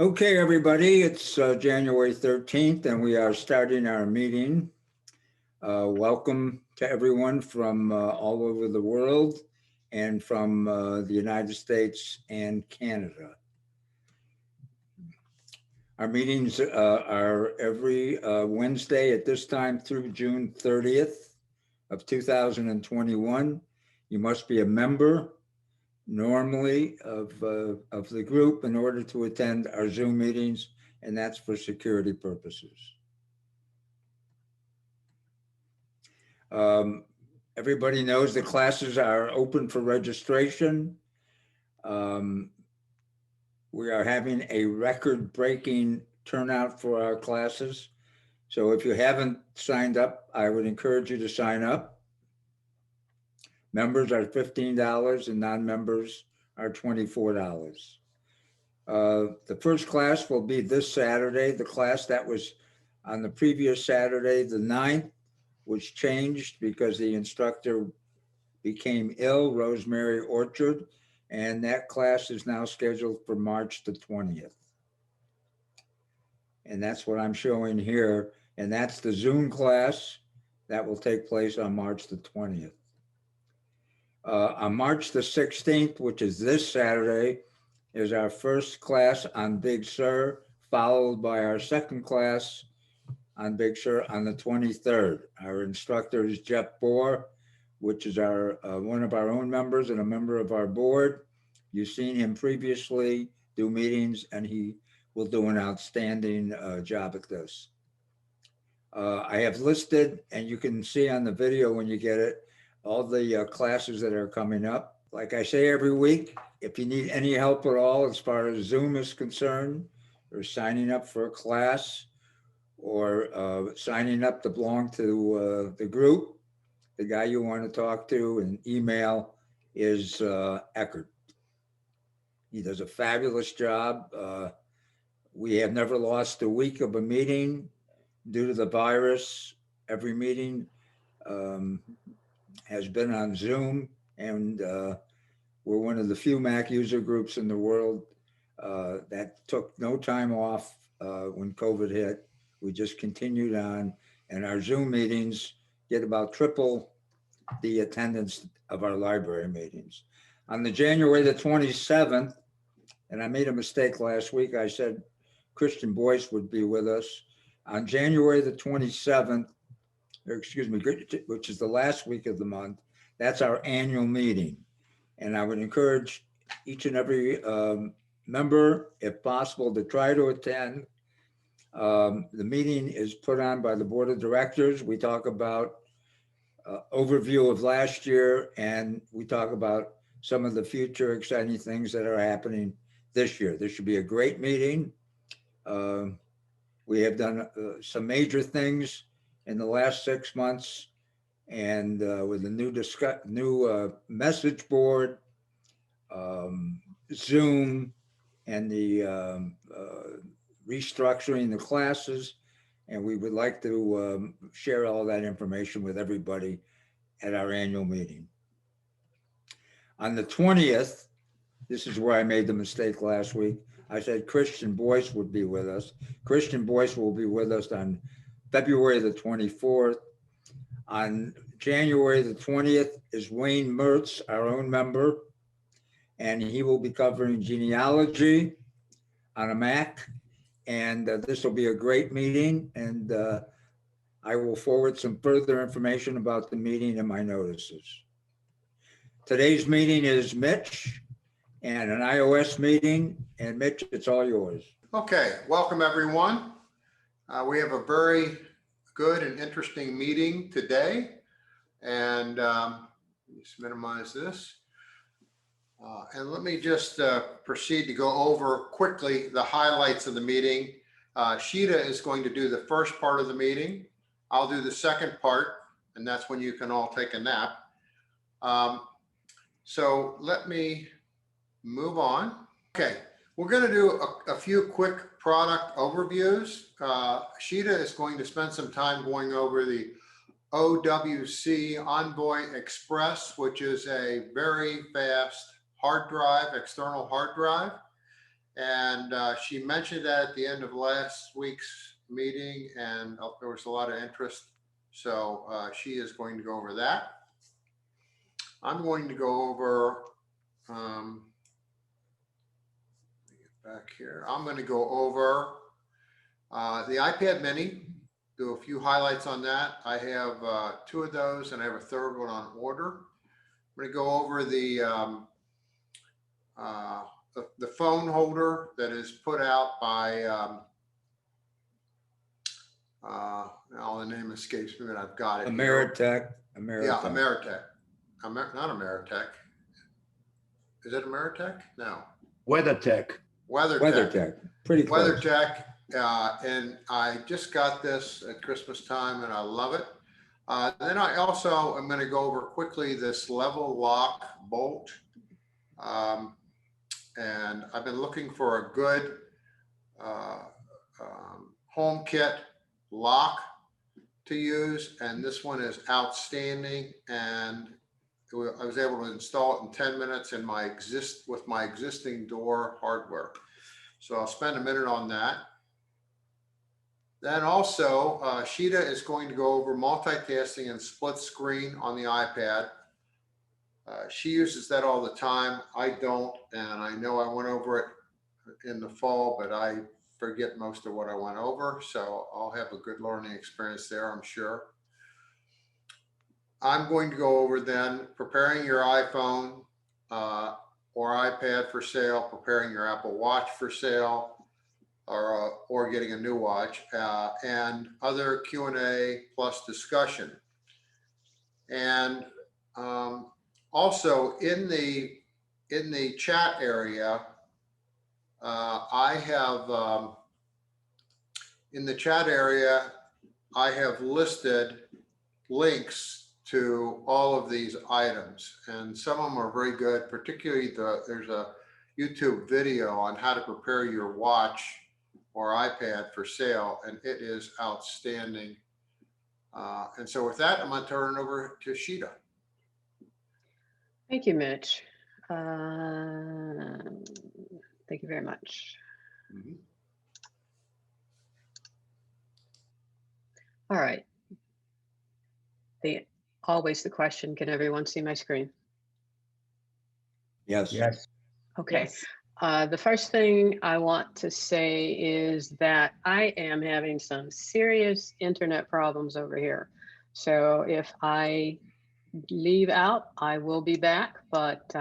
Okay, everybody, it's January 13th and we are starting our meeting. Welcome to everyone from all over the world and from the United States and Canada. Our meetings are every Wednesday at this time through June 30th of 2021. You must be a member normally of the group in order to attend our Zoom meetings, and that's for security purposes. Everybody knows the classes are open for registration. We are having a record-breaking turnout for our classes. So if you haven't signed up, I would encourage you to sign up. Members are $15 and non-members are $24. The first class will be this Saturday. The class that was on the previous Saturday, the 9th, was changed because the instructor became ill, Rosemary Orchard, and that class is now scheduled for March the 20th. And that's what I'm showing here. And that's the Zoom class that will take place on March the 20th. On March the 16th, which is this Saturday, is our first class on Big Sur, followed by our second class on Big Sur on the 23rd. Our instructor is Jeff Bohr, which is our one of our own members and a member of our board. You've seen him previously do meetings, and he will do an outstanding job at this. I have listed, and you can see on the video when you get it, all the classes that are coming up. Like I say every week, if you need any help at all as far as Zoom is concerned, or signing up for a class, or signing up to belong to the group, the guy you want to talk to and email is Eckert. He does a fabulous job. We have never lost a week of a meeting due to the virus. Every meeting has been on Zoom, and we're one of the few Mac user groups in the world that took no time off when COVID hit. We just continued on, and our Zoom meetings get about triple the attendance of our library meetings. On the January the 27th, and I made a mistake last week, I said Christian Boyce would be with us. On January the 27th, or excuse me, which is the last week of the month, that's our annual meeting. And I would encourage each and every member, if possible, to try to attend. The meeting is put on by the board of directors. We talk about overview of last year, and we talk about some of the future exciting things that are happening this year. This should be a great meeting. We have done some major things in the last 6 months, and with the new message board, Zoom, and the restructuring the classes, and we would like to share all that information with everybody at our annual meeting. On the 20th, this is where I made the mistake last week. I said Christian Boyce would be with us. Christian Boyce will be with us on February the 24th. On January the 20th is Wayne Mertz, our own member, and he will be covering genealogy on a Mac. And this will be a great meeting, and I will forward some further information about the meeting in my notices. Today's meeting is Mitch, and an iOS meeting, and Mitch, it's all yours. Okay, welcome everyone. We have a very good and interesting meeting today, and let me just minimize this. And let me just proceed to go over quickly the highlights of the meeting. Sheeta is going to do the first part of the meeting. I'll do the second part, and that's when you can all take a nap. So let me move on. Okay, we're going to do a few quick product overviews. Sheeta is going to spend some time going over the Owc Envoy Express, which is a very fast hard drive, external hard drive. And she mentioned that at the end of last week's meeting, and there was a lot of interest. So she is going to go over that. I'm going to go over, let me get back here. I'm going to go over the iPad mini, do a few highlights on that. I have 2 of those, and I have a 3rd one on order. I'm going to go over the phone holder that is put out by, now the name escapes me, but I've got it. Ameritech. Yeah, Ameritech. Not Ameritech. Is it Ameritech? No. WeatherTech. WeatherTech. Pretty close. WeatherTech. And I just got this at Christmas time, and I love it. Then I also am going to go over quickly this level lock bolt. And I've been looking for a good home kit lock to use, and this one is outstanding. And I was able to install it in 10 minutes with my existing door hardware. So I'll spend a minute on that. Then also, Sheeta is going to go over multitasking and split screen on the iPad. She uses that all the time. I don't, and I know I went over it in the fall, but I forget most of what I went over. So I'll have a good learning experience there, I'm sure. I'm going to go over then preparing your iPhone or iPad for sale, preparing your Apple Watch for sale, or getting a new watch, and other Q&A plus discussion. And also in the chat area, I have listed links to all of these items, and some of them are very good. Particularly there's a YouTube video on how to prepare your watch or iPad for sale, and it is outstanding. And so with that, I'm going to turn it over to Sheeta. Thank you, Mitch. Thank you very much. Mm-hmm. All right. Always the question, can everyone see my screen? Yes. Yes. Okay. Yes. The first thing I want to say is that I am having some serious internet problems over here. So if I leave out, I will be back, but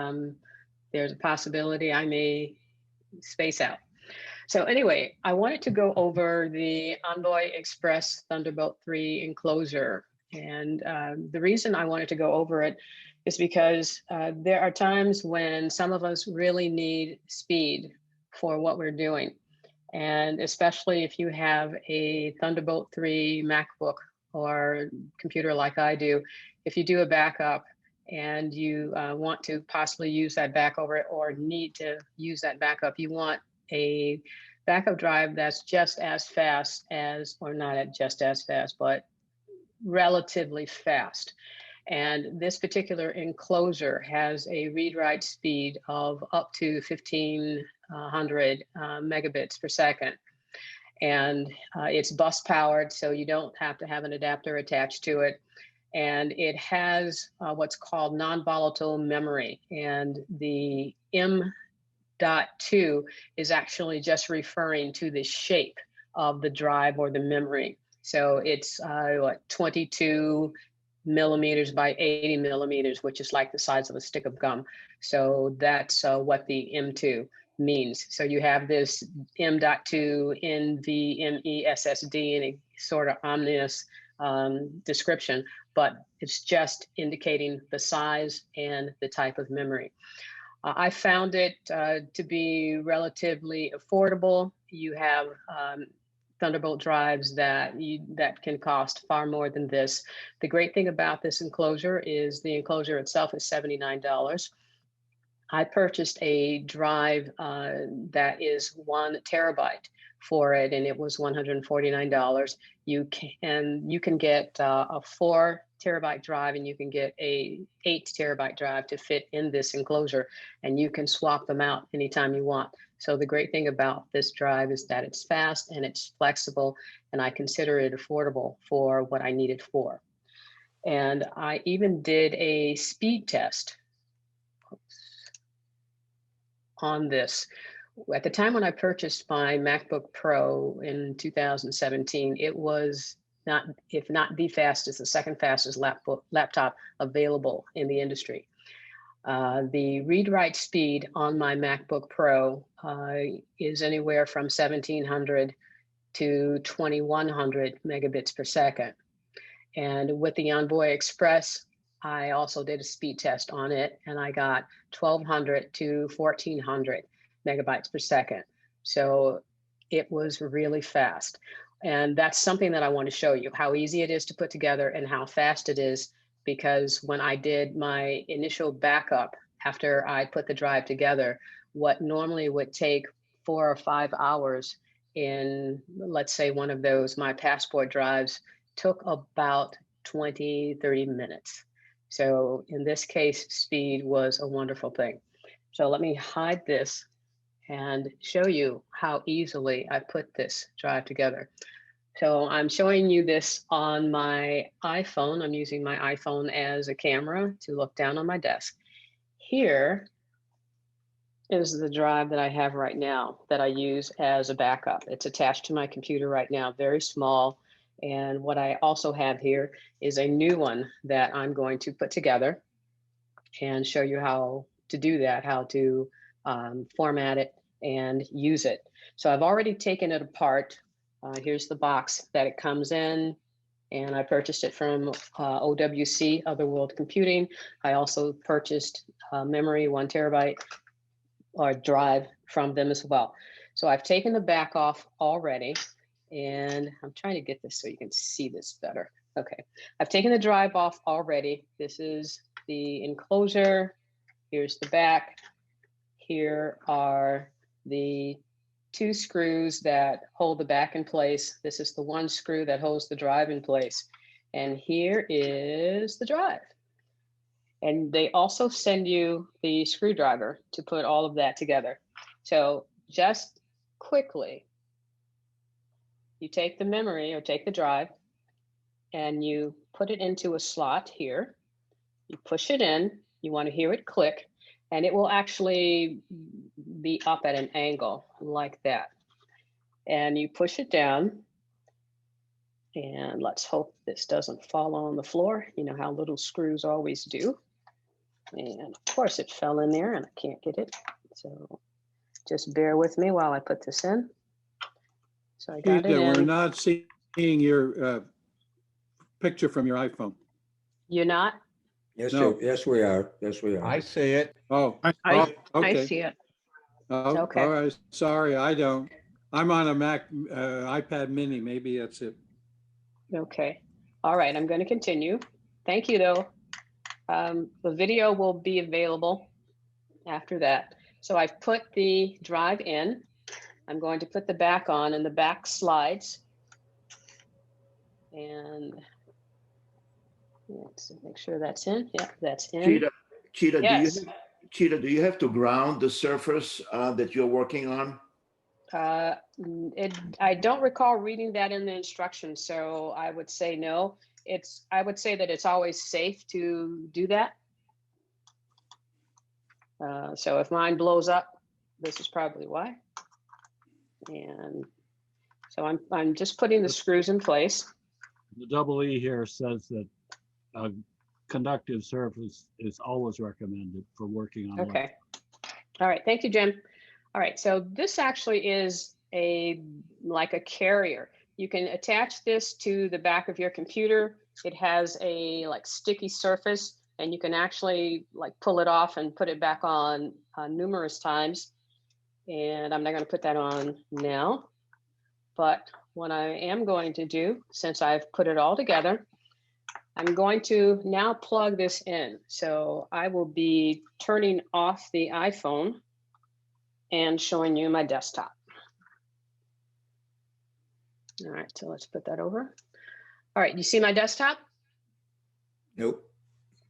there's a possibility I may space out. So anyway, I wanted to go over the Envoy Express Thunderbolt 3 enclosure. And the reason I wanted to go over it is because there are times when some of us really need speed for what we're doing. And especially if you have a Thunderbolt 3 MacBook or computer like I do, if you do a backup and you want to possibly use that back over it or need to use that backup, you want a backup drive that's just as fast as, or not just as fast, but relatively fast. And this particular enclosure has a read-write speed of up to 1500 megabits per second. And it's bus powered, so you don't have to have an adapter attached to it. And it has what's called non-volatile memory. And the M.2 is actually just referring to the shape of the drive or the memory. So it's 22 millimeters by 80 millimeters, which is like the size of a stick of gum. So that's what the M2 means. So you have this M.2 NVMe SSD in a sort of ominous description, but it's just indicating the size and the type of memory. I found it to be relatively affordable. You have Thunderbolt drives that can cost far more than this. The great thing about this enclosure is the enclosure itself is $79. I purchased a drive that is 1 terabyte for it, and it was $149. You can get a 4 terabyte drive, and you can get a 8 terabyte drive to fit in this enclosure, and you can swap them out anytime you want. So the great thing about this drive is that it's fast and it's flexible, and I consider it affordable for what I need it for. And I even did a speed test on this. At the time when I purchased my MacBook Pro in 2017, it was not, if not the fastest, the second fastest laptop available in the industry. The read-write speed on my MacBook Pro is anywhere from 1700 to 2100 megabits per second. And with the Envoy Express, I also did a speed test on it, and I got 1200 to 1400 megabytes per second. So it was really fast. And that's something that I want to show you, how easy it is to put together and how fast it is, because when I did my initial backup after I put the drive together, what normally would take 4 or 5 hours in, let's say, one of those, my passport drives, took about 20, 30 minutes. So in this case, speed was a wonderful thing. So let me hide this and show you how easily I put this drive together. So I'm showing you this on my iPhone. I'm using my iPhone as a camera to look down on my desk. Here is the drive that I have right now that I use as a backup. It's attached to my computer right now, very small. And what I also have here is a new one that I'm going to put together and show you how to do that, how to format it and use it. So I've already taken it apart. Here's the box that it comes in, and I purchased it from OWC, Other World Computing. I also purchased memory, 1 terabyte or drive from them as well. So I've taken the back off already, and I'm trying to get this so you can see this better. Okay, I've taken the drive off already. This is the enclosure. Here's the back. Here are the 2 screws that hold the back in place. This is the 1 screw that holds the drive in place. And here is the drive. And they also send you the screwdriver to put all of that together. So just quickly, you take the memory or take the drive and you put it into a slot here. You push it in, you want to hear it click, and it will actually be up at an angle like that. And you push it down, and let's hope this doesn't fall on the floor. You know how little screws always do. And of course it fell in there and I can't get it. So just bear with me while I put this in. So I got it in. We're not seeing your picture from your iPhone. You're not? Yes, No. yes, we are. Yes, we are. I see it. Oh, I okay. see it. Oh, Okay. all right. Sorry, I don't. I'm on a Mac, iPad mini. Maybe that's it. Okay. All right, I'm going to continue. Thank you, though. The video will be available after that. So I've put the drive in. I'm going to put the back on, and the back slides. And let's make sure that's in. Yep, that's in. Cheetah, Yes. do you have to ground the surface that you're working on? I don't recall reading that in the instructions, so I would say no. I would say that it's always safe to do that. So if mine blows up, this is probably why. And so I'm just putting the screws in place. The double E here says that a conductive surface is always recommended for working on. Okay. All right. Thank you, Jim. All right. So this actually is like a carrier. You can attach this to the back of your computer. It has a like sticky surface, and you can actually like pull it off and put it back on numerous times. And I'm not going to put that on now. But what I am going to do, since I've put it all together, I'm going to now plug this in. So I will be turning off the iPhone and showing you my desktop. All right, so let's put that over. All right, you see my desktop? Nope.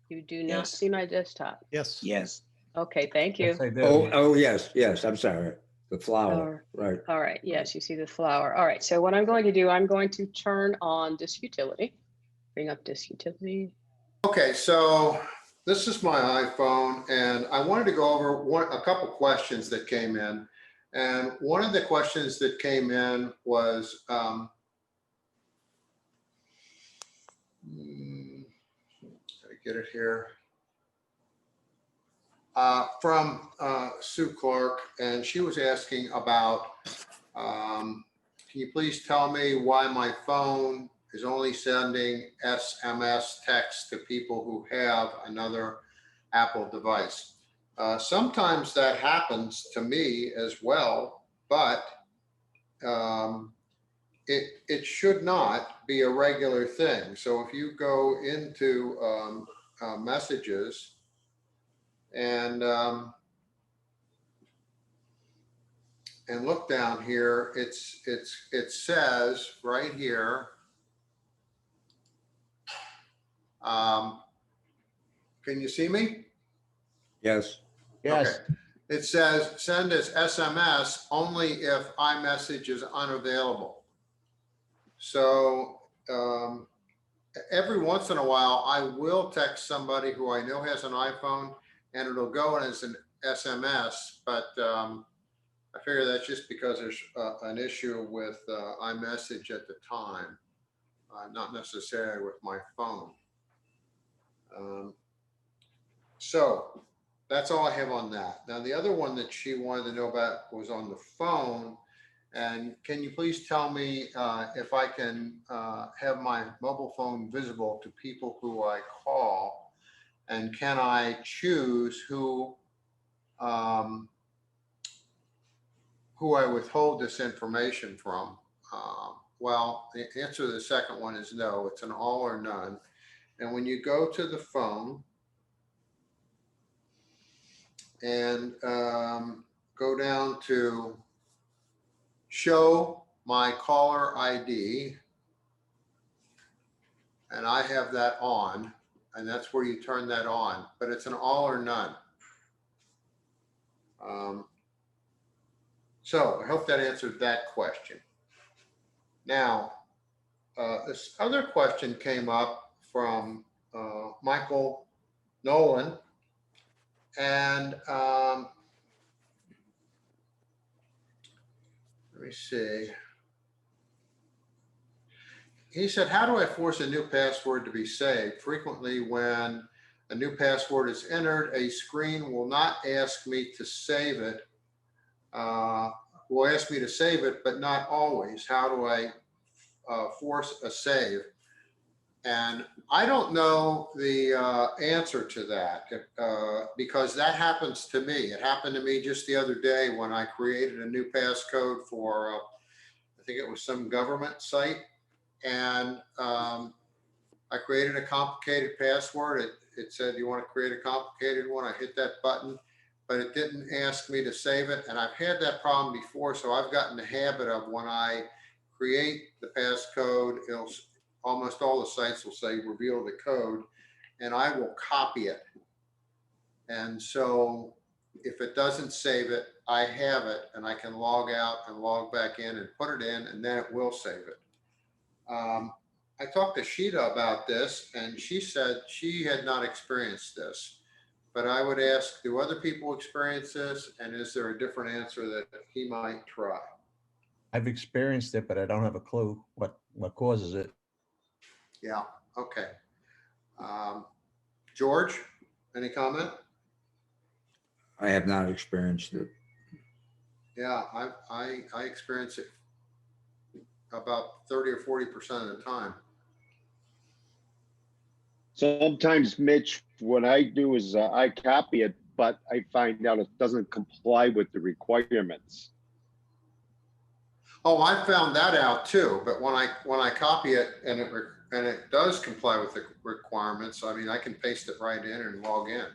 You do not Yes. see my desktop. Yes. Yes. Okay, thank you. Yes, I do. Oh, yes, yes, I'm sorry. The flower, right. All right, yes, you see the flower. All right, so what I'm going to do, I'm going to turn on disk utility. Bring up disk utility. Okay, so this is my iPhone, and I wanted to go over a couple questions that came in. And one of the questions that came in was, gotta get it here. From Sue Clark, and she was asking about, can you please tell me why my phone is only sending SMS text to people who have another Apple device? Sometimes that happens to me as well, but it should not be a regular thing. So if you go into messages and look down here, it says right here, can you see me? Yes, Yes. Okay. It says send as SMS only if iMessage is unavailable. So every once in a while, I will text somebody who I know has an iPhone, and it'll go as an SMS, but I figure that's just because there's an issue with iMessage at the time, not necessarily with my phone. So that's all I have on that. Now, the other one that she wanted to know about was on the phone. And can you please tell me if I can have my mobile phone visible to people who I call? And can I choose who I withhold this information from? Well, the answer to the second one is no. It's an all or none. And when you go to the phone and go down to show my caller ID, and I have that on, and that's where you turn that on, but it's an all or none. So I hope that answered that question. Now, this other question came up from Michael Nolan, and let me see. He said, how do I force a new password to be saved? Frequently when a new password is entered, a screen will not ask me to save it. Will ask me to save it, but not always. How do I force a save? And I don't know the answer to that because that happens to me. It happened to me just the other day when I created a new passcode for, I think it was some government site. And I created a complicated password. It said, you want to create a complicated one? I hit that button, but it didn't ask me to save it. And I've had that problem before. So I've gotten the habit of when I create the passcode, almost all the sites will say reveal the code, and I will copy it. And so if it doesn't save it, I have it and I can log out and log back in and put it in, and then it will save it. I talked to Sheeta about this, and she said she had not experienced this, but I would ask, do other people experience this? And is there a different answer that he might try? I've experienced it, but I don't have a clue what causes it. Yeah, okay. George, any comment? I have not experienced it. Yeah, I experience it about 30 or 40% of the time. Sometimes, Mitch, what I do is I copy it, but I find out it doesn't comply with the requirements. Oh, I found that out too. But when I copy it and it does comply with the requirements, I mean, I can paste it right in and log in.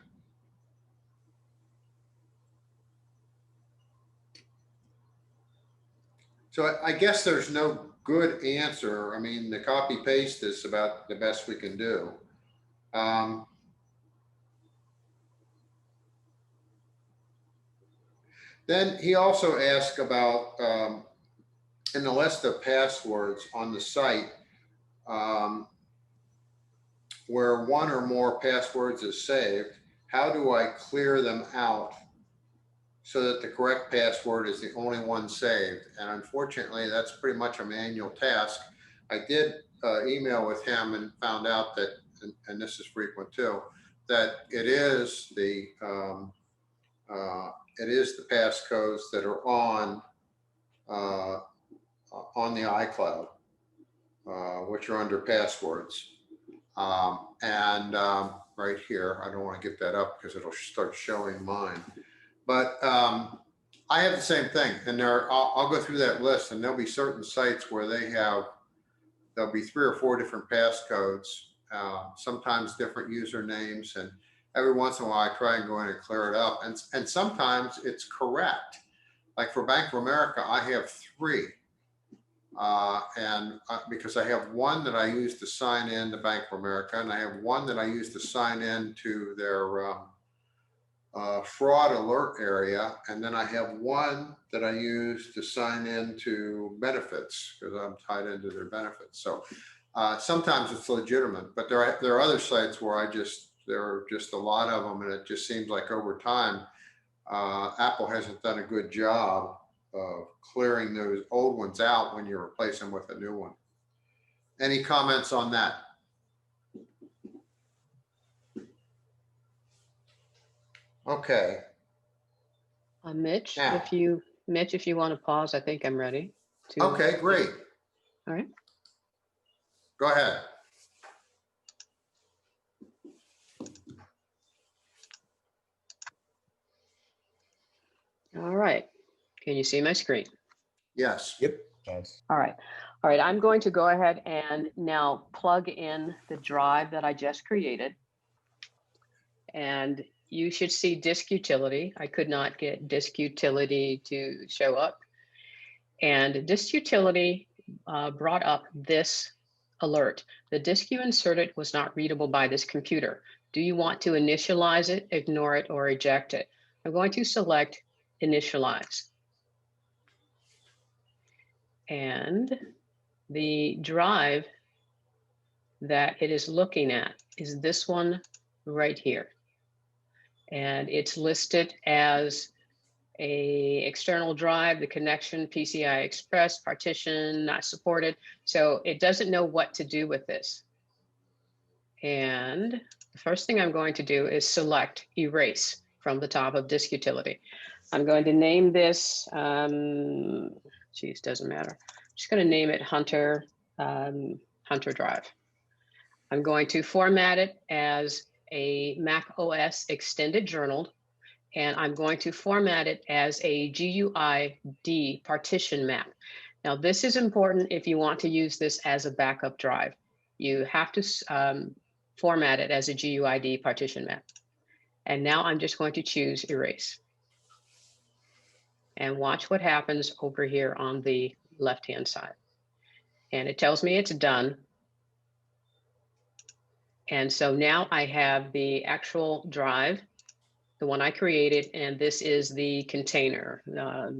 So I guess there's no good answer. I mean, the copy paste is about the best we can do. Then he also asked about, in the list of passwords on the site, where one or more passwords is saved, how do I clear them out so that the correct password is the only one saved? And unfortunately, that's pretty much a manual task. I did email with him and found out that, and this is frequent too, that it is the passcodes that are on the iCloud, which are under passwords. Right here, I don't want to get that up because it'll start showing mine. But I have the same thing, and I'll go through that list, and there'll be certain sites where there'll be 3 or 4 different passcodes, sometimes different usernames, and every once in a while I try and go in and clear it up, and sometimes it's correct. Like for Bank of America, I have 3. Because I have one that I use to sign in to Bank of America, and I have one that I use to sign in to their fraud alert area, and then I have one that I use to sign in to benefits because I'm tied into their benefits. So sometimes it's legitimate, but there are other sites where there are just a lot of them, and it just seems like over time Apple hasn't done a good job of clearing those old ones out when you replace them with a new one. Any comments on that? Okay. Mitch, Now. if you want to pause, I think I'm ready to. Okay, great. All right. Go ahead. All right. Can you see my screen? Yes. Yep. Yes. All right. All right. I'm going to go ahead and now plug in the drive that I just created. And you should see disk utility. I could not get disk utility to show up. And disk utility brought up this alert. The disk you inserted was not readable by this computer. Do you want to initialize it, ignore it, or eject it? I'm going to select initialize. And the drive that it is looking at is this one right here. And it's listed as a external drive, the connection, PCI Express, partition, not supported. So it doesn't know what to do with this. And the first thing I'm going to do is select erase from the top of disk utility. I'm going to name this, doesn't matter. I'm just going to name it Hunter Drive. I'm going to format it as a Mac OS extended journal, and I'm going to format it as a GUID partition map. Now, this is important if you want to use this as a backup drive. You have to format it as a GUID partition map. And now I'm just going to choose erase. And watch what happens over here on the left-hand side. And it tells me it's done. And so now I have the actual drive, the one I created, and this is the container. Now,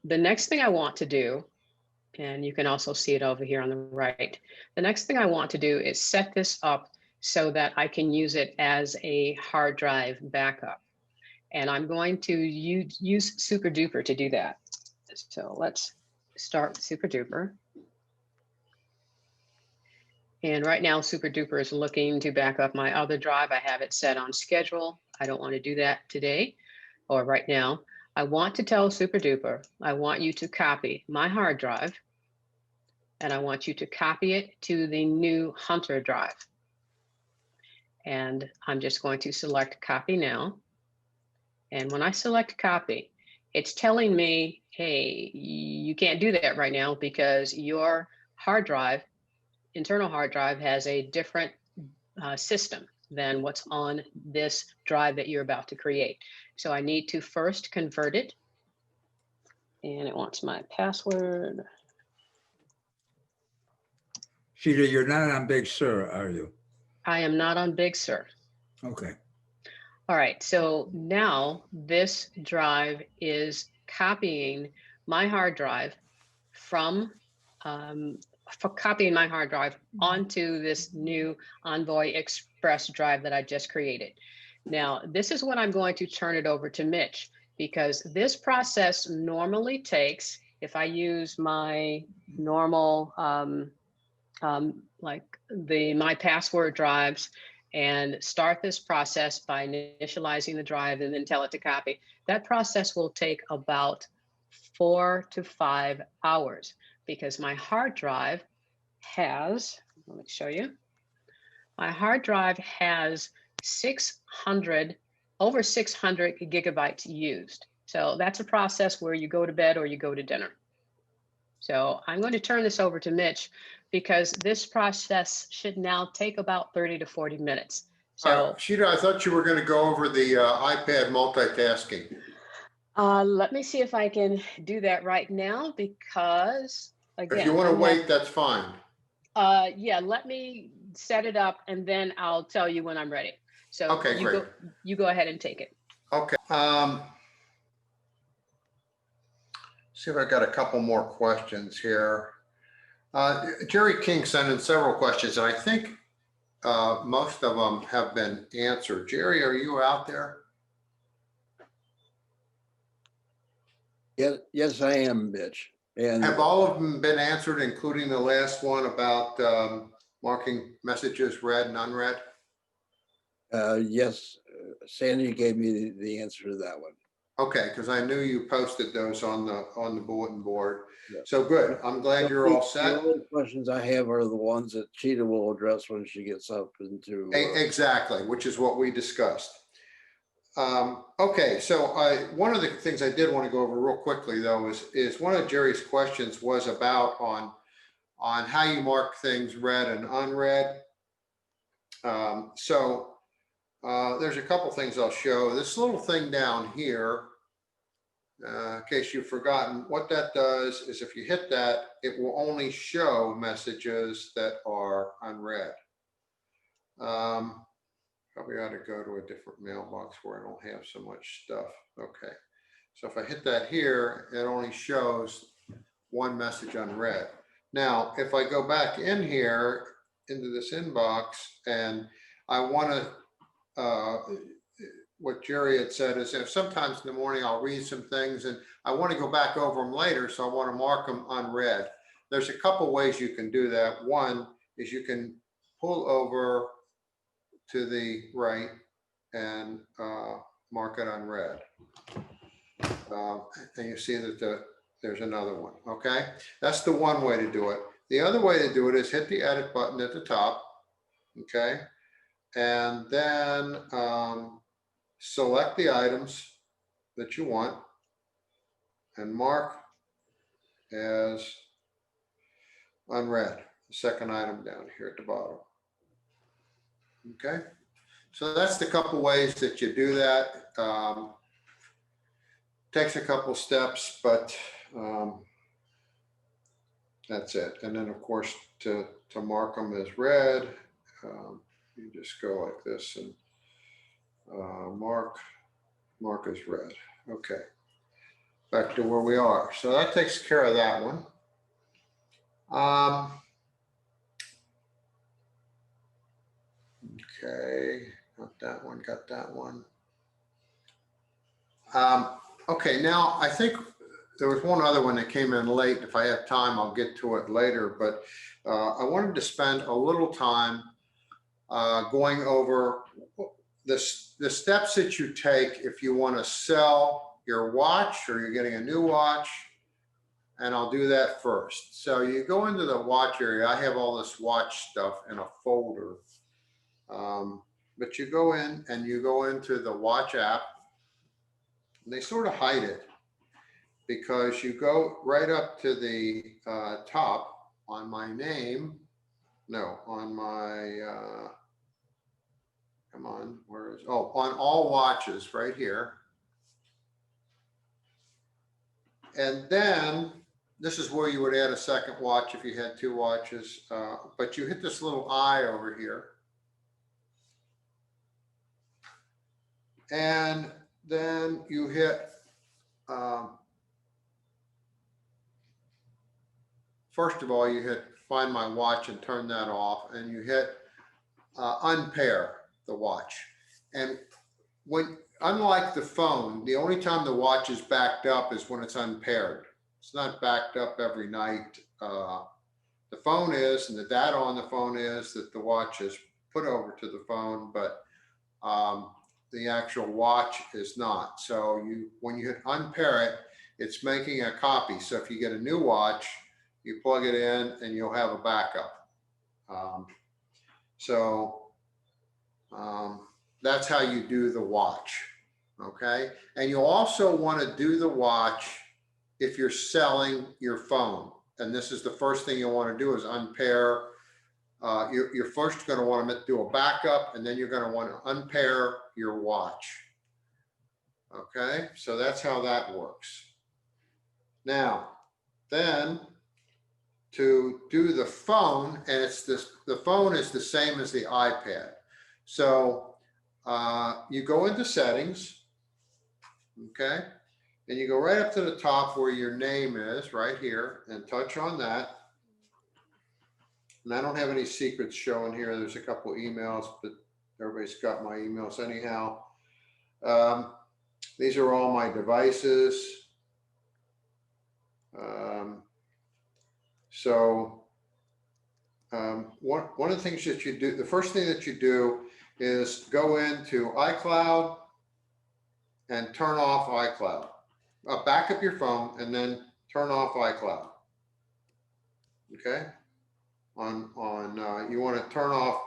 the next thing I want to do, and you can also see it over here on the right, the next thing I want to do is set this up so that I can use it as a hard drive backup. And I'm going to use SuperDuper to do that. So let's start with SuperDuper. And right now, SuperDuper is looking to back up my other drive. I have it set on schedule. I don't want to do that today or right now. I want to tell SuperDuper, I want you to copy my hard drive, and I want you to copy it to the new Hunter drive. And I'm just going to select copy now. And when I select copy, it's telling me, hey, you can't do that right now because your hard drive, internal hard drive, has a different system than what's on this drive that you're about to create. So I need to first convert it. And it wants my password. Sheeta, you're not on Big Sur, are you? I am not on Big Sur. Okay. All right, so now this drive is copying my hard drive from, for copying my hard drive onto this new Envoy Express drive that I just created. Now, this is when I'm going to turn it over to Mitch, because this process normally takes, if I use my normal, like my password drives, and start this process by initializing the drive and then tell it to copy, that process will take about 4 to 5 hours, because my hard drive has, let me show you, my hard drive has over 600 gigabytes used. So that's a process where you go to bed or you go to dinner. So I'm going to turn this over to Mitch, because this process should now take about 30 to 40 minutes. So Sheeta, I thought you were going to go over the iPad multitasking. let me see if I can do that right now, because again, If you want to wait, that's fine. yeah, let me set it up and then I'll tell you when I'm ready. So Okay, great. You go ahead and take it. Okay. See if I got a couple more questions here. Jerry King sent in several questions, and I think most of them have been answered. Jerry, are you out there? Yes, I am, Mitch. And Have all of them been answered, including the last one about marking messages read and unread? yes, Sandy gave me the answer to that one. Okay, because I knew you posted those on the bulletin board. Yeah. So good. I'm glad you're all set. The only questions I have are the ones that Cheetah will address when she gets up into. Exactly, which is what we discussed. Okay, so one of the things I did want to go over real quickly, though, is one of Jerry's questions was about on how you mark things read and unread. There's a couple things I'll show. This little thing down here, in case you've forgotten, what that does is if you hit that, it will only show messages that are unread. Probably ought to go to a different mailbox where I don't have so much stuff. Okay, so if I hit that here, it only shows one message unread. Now, if I go back in here into this inbox and I want to, what Jerry had said is if sometimes in the morning I'll read some things and I want to go back over them later, so I want to mark them unread. There's a couple ways you can do that. One is you can pull over to the right and mark it unread. And you see that there's another one, okay? That's the one way to do it. The other way to do it is hit the edit button at the top, okay? And then select the items that you want and mark as unread, the second item down here at the bottom. Okay, so that's the couple ways that you do that. Takes a couple steps, but that's it. And then of course, to mark them as read, you just go like this and mark as read. Okay, back to where we are. So that takes care of that one. Okay, got that one. Okay, now I think there was one other one that came in late. If I have time, I'll get to it later, but I wanted to spend a little time going over the steps that you take if you want to sell your watch or you're getting a new watch, and I'll do that first. So you go into the watch area. I have all this watch stuff in a folder. But you go in and you go into the watch app, and they sort of hide it because you go right up to the top on my name. No, on my, come on, where is, oh, on all watches right here. And then this is where you would add a second watch if you had two watches, but you hit this little eye over here. And then you hit, first of all, you hit find my watch and turn that off, and you hit unpair the watch. And when, unlike the phone, the only time the watch is backed up is when it's unpaired. It's not backed up every night. The phone is, and the data on the phone is that the watch is put over to the phone, but the actual watch is not. So when you hit unpair it, it's making a copy. So if you get a new watch, you plug it in and you'll have a backup. That's how you do the watch, okay? And you also want to do the watch if you're selling your phone. And this is the first thing you want to do is unpair. You're first going to want to do a backup, and then you're going to want to unpair your watch. Okay, so that's how that works. Now, then to do the phone, and the phone is the same as the iPad. So you go into settings, okay? And you go right up to the top where your name is, right here, and touch on that. And I don't have any secrets showing here. There's a couple emails, but everybody's got my emails anyhow. These are all my devices. One of the things that you do, the first thing that you do is go into iCloud and turn off iCloud. Back up your phone and then turn off iCloud. Okay. You want to turn off.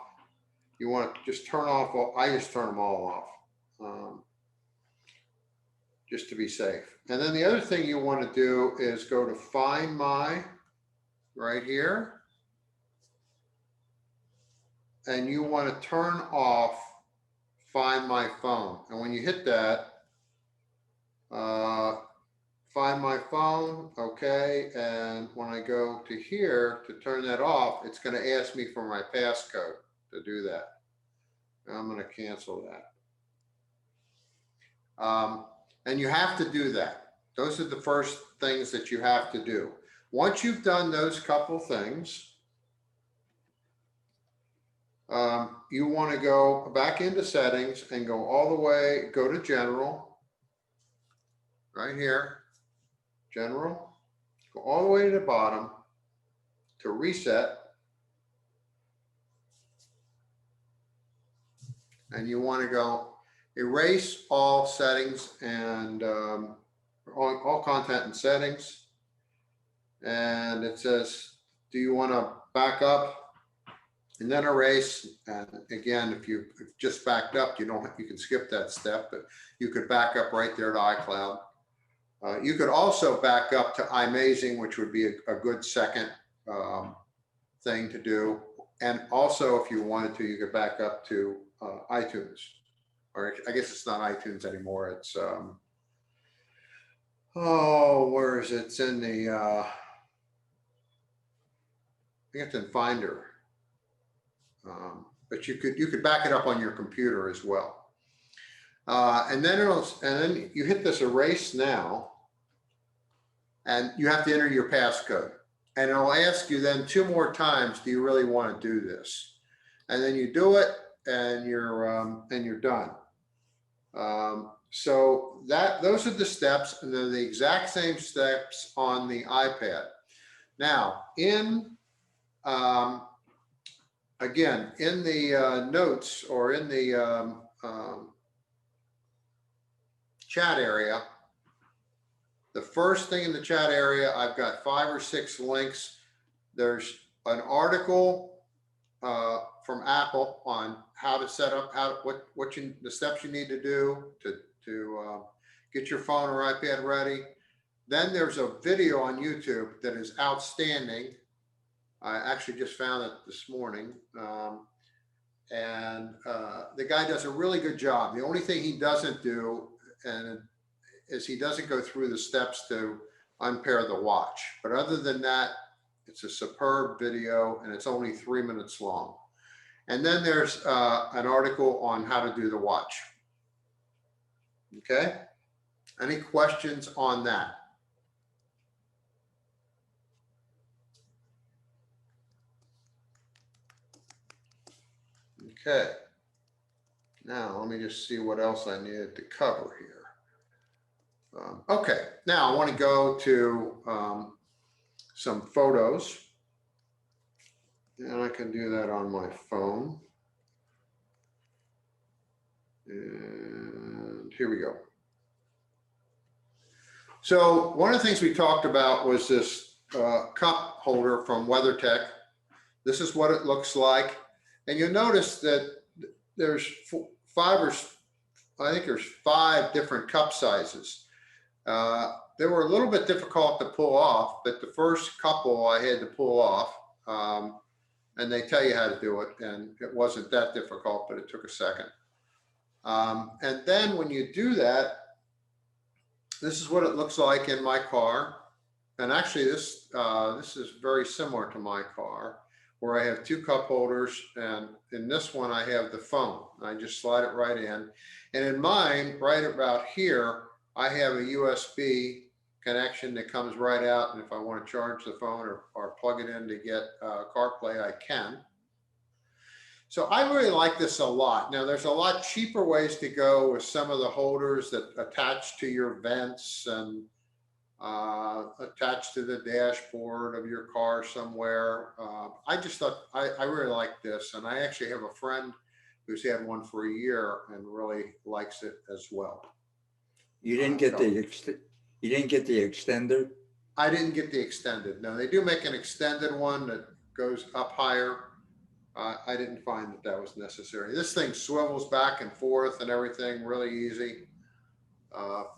You want to just turn off. I just turn them all off, just to be safe. And then the other thing you want to do is go to Find My, right here, and you want to turn off Find My Phone. And when you hit that, Find My Phone, okay, and when I go to here to turn that off, it's going to ask me for my passcode to do that. I'm going to cancel that. And you have to do that. Those are the first things that you have to do. Once you've done those couple things, you want to go back into settings and go all the way, go to general, right here. General, go all the way to the bottom to reset. And you want to go erase all settings and all content and settings. And it says, do you want to back up and then erase? And again, if you've just backed up, you can skip that step, but you could back up right there to iCloud. You could also back up to iMazing, which would be a good second thing to do. And also, if you wanted to, you could back up to iTunes. Or I guess it's not iTunes anymore. It's, where is it? It's in the, I think it's in Finder. But you could back it up on your computer as well. And then you hit this erase now, and you have to enter your passcode. And it'll ask you then 2 more times, do you really want to do this? And then you do it, and you're done. So those are the steps, and they're the exact same steps on the iPad. Now, again, in the notes or in the chat area, the first thing in the chat area, I've got 5 or 6 links. There's an article from Apple on how to set up, the steps you need to do to get your phone or iPad ready. Then there's a video on YouTube that is outstanding. I actually just found it this morning. And the guy does a really good job. The only thing he doesn't do is he doesn't go through the steps to unpair the watch. But other than that, it's a superb video, and it's only 3 minutes long. And then there's an article on how to do the watch. Okay, any questions on that? Okay, now let me just see what else I needed to cover here. Okay, now I want to go to some photos. And I can do that on my phone. And here we go. So one of the things we talked about was this cup holder from WeatherTech. This is what it looks like. And you'll notice that there's I think there's 5 different cup sizes. They were a little bit difficult to pull off, but the first couple I had to pull off. And they tell you how to do it, and it wasn't that difficult, but it took a second. And then when you do that, this is what it looks like in my car. And actually this is very similar to my car, where I have 2 cup holders, and in this one I have the phone. I just slide it right in. And in mine, right about here, I have a USB connection that comes right out, and if I want to charge the phone or plug it in to get CarPlay, I can. So I really like this a lot. Now there's a lot cheaper ways to go with some of the holders that attach to your vents and attach to the dashboard of your car somewhere. I just thought I really like this, and I actually have a friend who's had one for a year and really likes it as well. You didn't get you didn't get the extender? I didn't get the extended. No, they do make an extended one that goes up higher. I didn't find that that was necessary. This thing swivels back and forth and everything, really easy,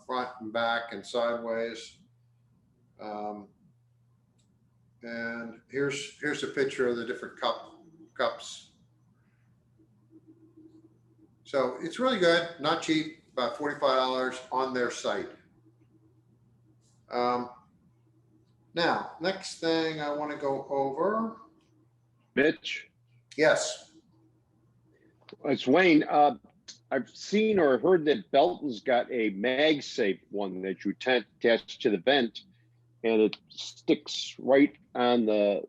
front and back and sideways. And here's a picture of the different cups. So it's really good, not cheap, about $45 on their site. Now, next thing I want to go over. Mitch, Yes. it's Wayne. I've seen or heard that Belton's got a MagSafe one that you attach to the vent, and it sticks right on the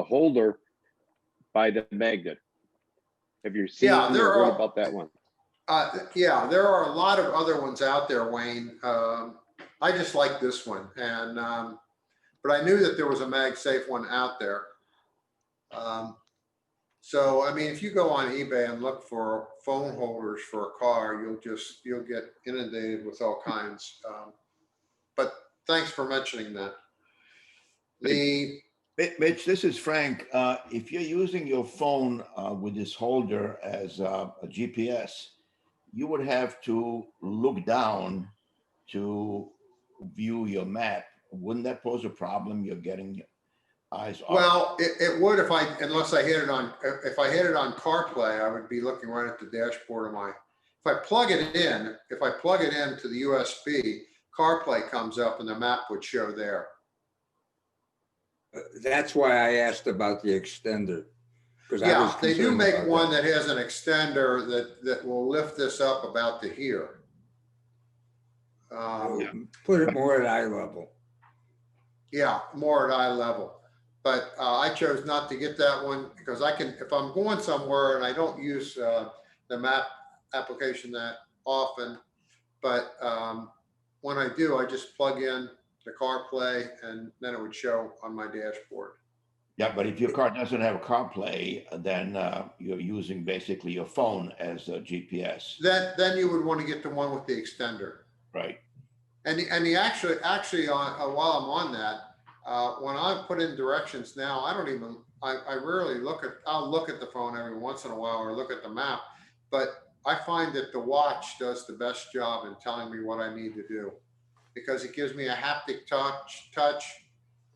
holder by the magnet. Have you seen or heard about that one? Yeah, there are a lot of other ones out there, Wayne. I just like this one, and but I knew that there was a MagSafe one out there. So I mean, if you go on eBay and look for phone holders for a car, you'll get inundated with all kinds. But thanks for mentioning that. Mitch, this is Frank. If you're using your phone with this holder as a GPS, you would have to look down to view your map. Wouldn't that pose a problem? You're getting your eyes off. Well, it would unless I hit it on, if I hit it on CarPlay, I would be looking right at the dashboard of my, if I plug it in to the USB, CarPlay comes up and the map would show there. That's why I asked about the extender. Yeah, they do make one that has an extender that will lift this up about to here. Put it more at eye level. Yeah, more at eye level. But I chose not to get that one because I can, if I'm going somewhere and I don't use the map application that often, but when I do, I just plug in the CarPlay and then it would show on my dashboard. Yeah, but if your car doesn't have a CarPlay, then you're using basically your phone as a GPS. Then you would want to get the one with the extender. Right. And the actually while I'm on that, when I put in directions now, I rarely I'll look at the phone every once in a while or look at the map, but I find that the watch does the best job in telling me what I need to do because it gives me a haptic touch.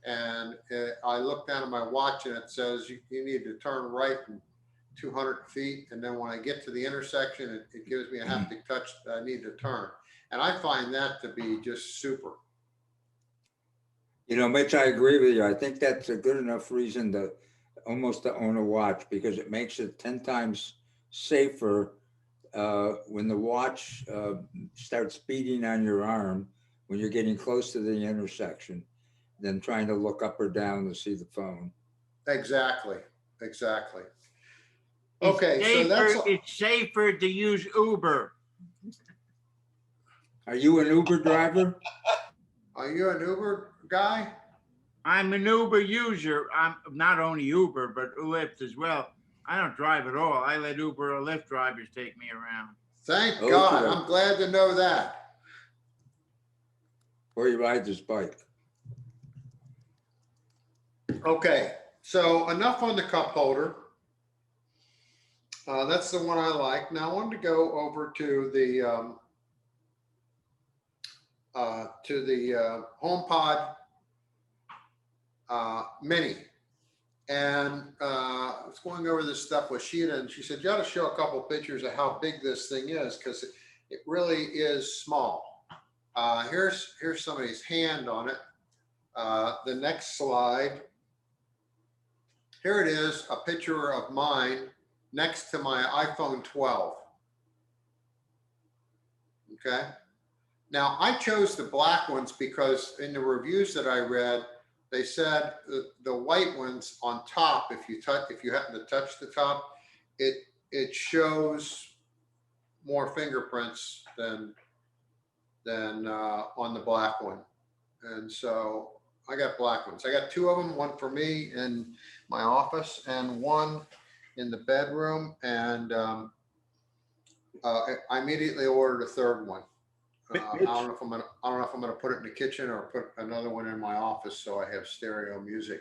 And I look down at my watch and it says you need to turn right in 200 feet. And then when I get to the intersection, it gives me a haptic touch that I need to turn. And I find that to be just super. You know, Mitch, I agree with you. I think that's a good enough reason to own a watch because it makes it 10 times safer when the watch starts beating on your arm, when you're getting close to the intersection, than trying to look up or down to see the phone. Exactly, exactly. It's Okay, so safer- that's, It's safer to use Uber. Are you an Uber driver? are you an Uber guy? I'm an Uber user. I'm not only Uber, but Lyft as well. I don't drive at all. I let Uber or Lyft drivers take me around. Thank Okay. God, I'm glad to know that. Or you ride this bike? Okay, so enough on the cup holder. That's the one I like. Now I wanted to go over to the HomePod Mini. And I was going over this stuff with Sheeta, and she said, you got to show a couple pictures of how big this thing is, because it really is small. Here's somebody's hand on it. The next slide. Here it is, a picture of mine next to my iPhone 12. Okay. Now I chose the black ones because in the reviews that I read, they said the white ones on top, if you happen to touch the top, it shows more fingerprints than on the black one. And so I got black ones. I got two of them, one for me in my office and one in the bedroom. And I immediately ordered a third one. I don't know if I'm gonna put it in the kitchen or put another one in my office so I have stereo music.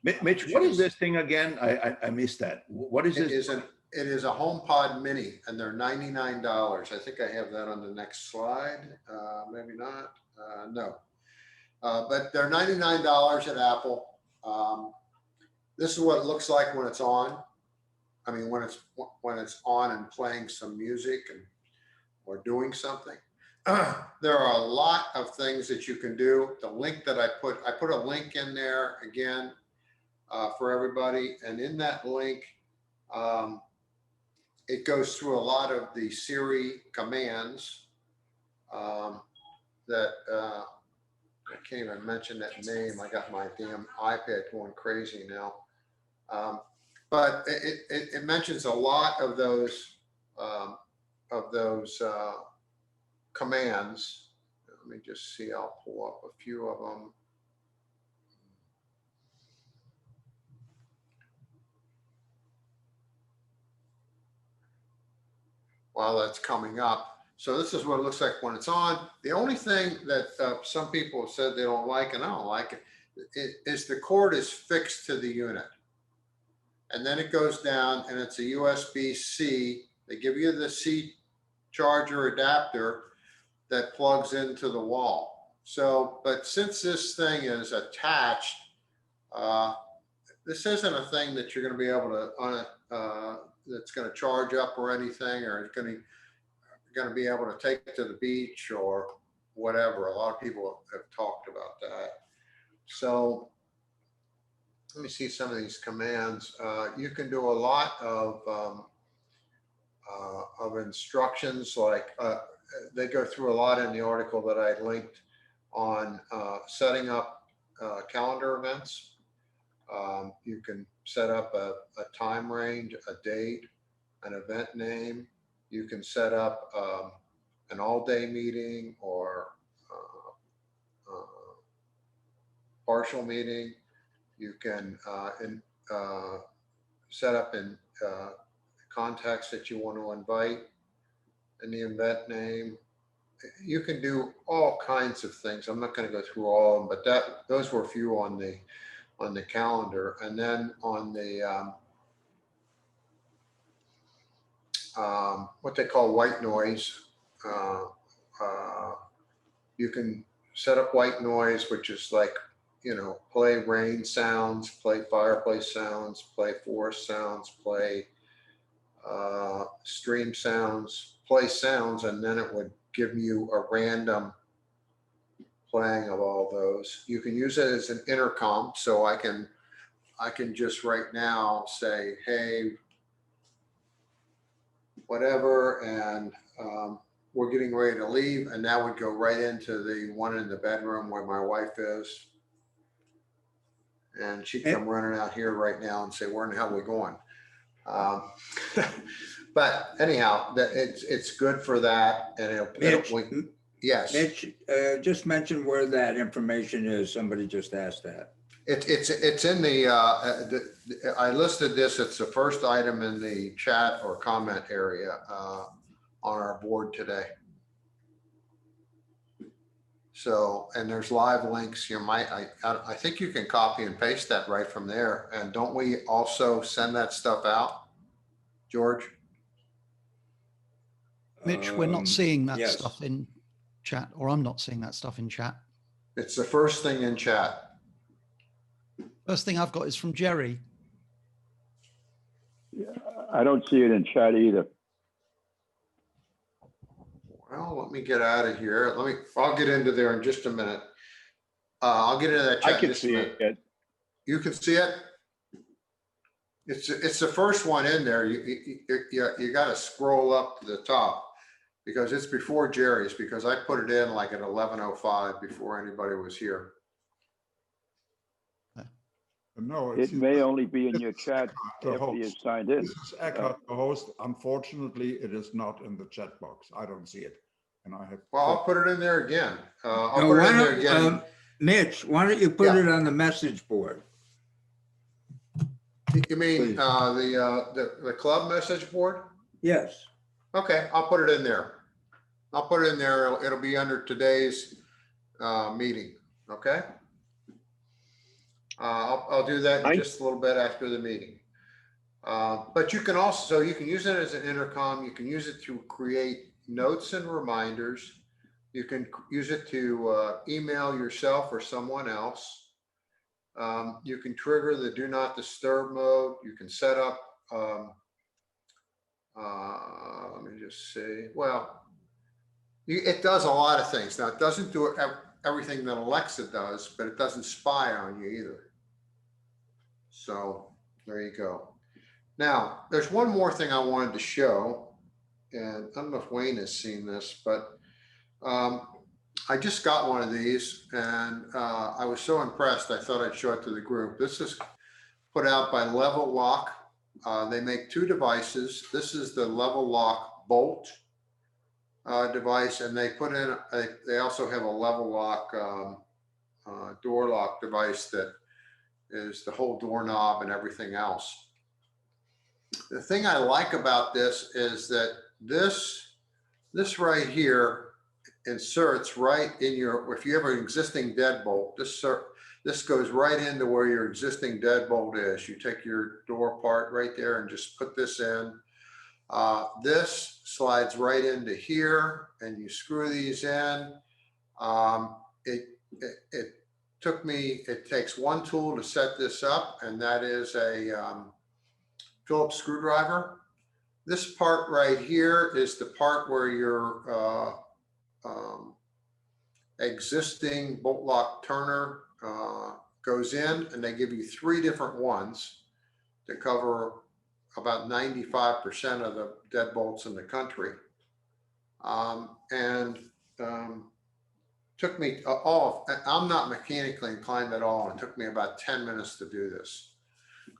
Mitch, what is this thing again? I missed that. What is this? It is a HomePod Mini, and they're $99. I think I have that on the next slide. Maybe not. No. But they're $99 at Apple. This is what it looks like when it's on. I mean, when it's on and playing some music or doing something. There are a lot of things that you can do. The link that I put a link in there again for everybody. And in that link, it goes through a lot of the Siri commands that I can't even mention that name. I got my damn iPad going crazy now. But it mentions a lot of those commands. Let me just see, I'll pull up a few of them. While that's coming up. So this is what it looks like when it's on. The only thing that some people have said they don't like, and I don't like it, is the cord is fixed to the unit. And then it goes down and it's a USB-C. They give you the C charger adapter that plugs into the wall. So, but since this thing is attached, this isn't a thing that you're going to be able to, that's going to charge up or anything, or it's going to be able to take it to the beach or whatever. A lot of people have talked about that. So let me see some of these commands. You can do a lot of instructions, like they go through a lot in the article that I linked on setting up calendar events. You can set up a time range, a date, an event name. You can set up an all-day meeting or partial meeting. You can set up in contacts that you want to invite and the event name. You can do all kinds of things. I'm not going to go through all of them, but those were a few on the calendar. And then on the what they call white noise, you can set up white noise, which is like, play rain sounds, play fireplace sounds, play forest sounds, play stream sounds, play sounds, and then it would give you a random playing of all those. You can use it as an intercom, so I can just right now say, hey, whatever, and we're getting ready to leave, and that would go right into the one in the bedroom where my wife is. And she'd come running out here right now and say, where in the hell are we going? But anyhow, that it's good for that, and Mitch, yes. Mitch, just mention where that information is. Somebody just asked that. It's in the, I listed this, it's the first item in the chat or comment area on our board today. So, and there's live links. You might, I think you can copy and paste that right from there. And don't we also send that stuff out, George? Mitch, we're not seeing that yes. stuff in chat, or I'm not seeing that stuff in chat. It's the first thing in chat. First thing I've got is from Jerry. I don't see it in chat either. Well, let me get out of here. I'll get into there in just a minute. I'll get into that chat. I can see it. You can see it? It's the first one in there. You got to scroll up to the top because it's before Jerry's, because I put it in like at 11:05 before anybody was here. No, it may only be in your chat the after you host. signed in. This is Eckhart, the host. Unfortunately, it is not in the chat box. I don't see it. And I have. Well, I'll put it in there again. I'll No, put it why in there don't, again. Mitch, why don't you put Yeah. it on the message board? You mean Please. the club message board? Yes. Okay, I'll put it in there. I'll put it in there. It'll be under today's meeting. Okay. I'll do that in just a little bit after the meeting. But you can also, so you can use it as an intercom. You can use it to create notes and reminders. You can use it to email yourself or someone else. You can trigger the do not disturb mode. You can set up, let me just see. Well, it does a lot of things. Now, it doesn't do everything that Alexa does, but it doesn't spy on you either. So there you go. Now, there's one more thing I wanted to show, and I don't know if Wayne has seen this, but I just got one of these, and I was so impressed, I thought I'd show it to the group. This is put out by Level Lock. They make two devices. This is the Level Lock Bolt device, and they put in, they also have a Level Lock door lock device that is the whole doorknob and everything else. The thing I like about this is that this right here inserts right in your, if you have an existing deadbolt, this goes right into where your existing deadbolt is. You take your door part right there and just put this in. This slides right into here, and you screw these in. It took me, it takes one tool to set this up, and that is a Phillips screwdriver. This part right here is the part where your existing bolt lock turner goes in, and they give you 3 different ones to cover about 95% of the deadbolts in the country. Took me I'm not mechanically inclined at all. It took me about 10 minutes to do this.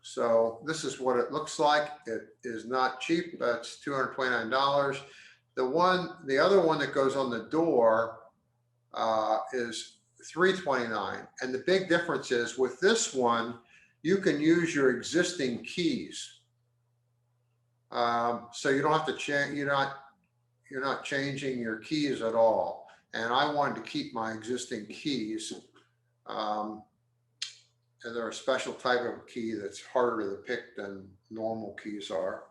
So this is what it looks like. It is not cheap. It's $229. The other one that goes on the door is $329. And the big difference is with this one, you can use your existing keys. So you don't have to change, you're not changing your keys at all. And I wanted to keep my existing keys. And they're a special type of key that's harder to pick than normal keys are.